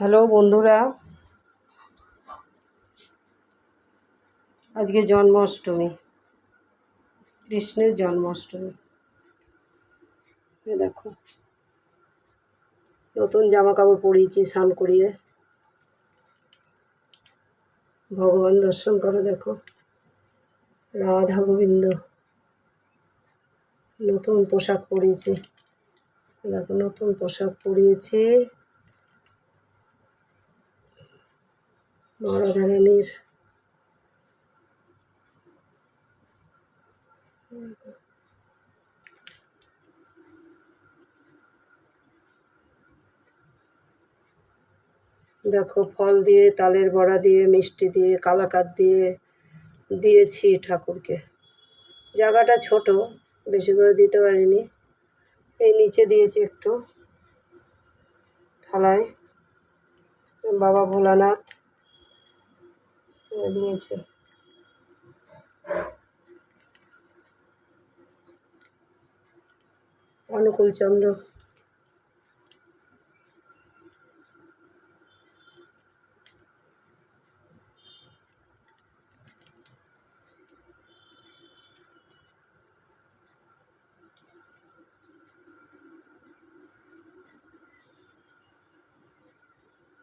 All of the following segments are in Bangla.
হ্যালো বন্ধুরা, আজকে জন্মাষ্টমী, কৃষ্ণের জন্মাষ্টমী। দেখো নতুন জামা কাপড় পরিয়েছি, স্নান করিয়ে ভগবান দর্শন করো। দেখো রাধা গোবিন্দ নতুন পোশাক পরিয়েছি। দেখো নতুন পোশাক পরিয়েছি মা রাধারানীর। দেখো ফল দিয়ে, তালের বড়া দিয়ে, মিষ্টি দিয়ে, কালাকাঁদ দিয়ে দিয়েছি ঠাকুরকে। জায়গাটা ছোট, বেশি করে দিতে পারিনি। এই নিচে দিয়েছি একটু থালায়, বাবা ভোলানাথ দিয়েছে। অনুকূল চন্দ্র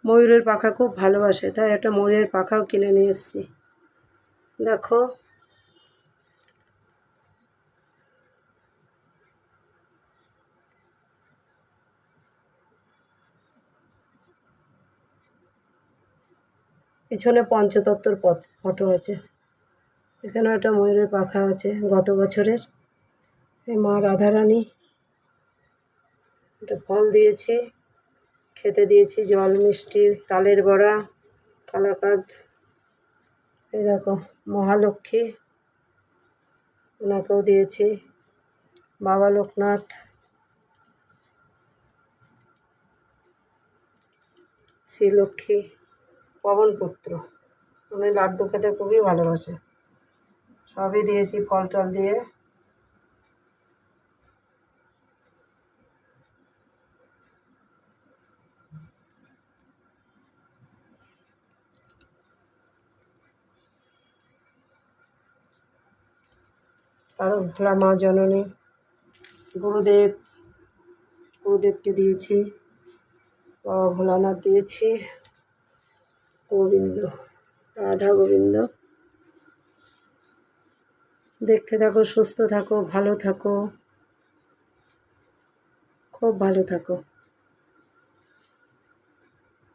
ময়ূরের পাখা খুব ভালোবাসে, তাই একটা ময়ূরের পাখাও কিনে নিয়ে এসেছি। দেখো পিছনে পঞ্চতত্ত্বর ফটো আছে, এখানে একটা ময়ূরের পাখা আছে গত বছরের। এই মা রাধারানী, একটা ফল দিয়েছি, খেতে দিয়েছি জল, মিষ্টি, তালের বড়া, কালাকাঁদ। এই দেখো মহালক্ষ্মী, ওনাকেও দিয়েছি। বাবা লোকনাথ, শ্রীলক্ষ্মী, পবনপুত্র, উনি লাড্ডু খেতে খুবই ভালোবাসে। সবই দিয়েছি ফল টল দিয়ে। আরও ভোলা মা জননী, গুরুদেবকে দিয়েছি, বাবা ভোলানাথ দিয়েছি, গোবিন্দ, রাধা গোবিন্দ। দেখতে থাকো, সুস্থ থাকো, ভালো থাকো, খুব ভালো থাকো।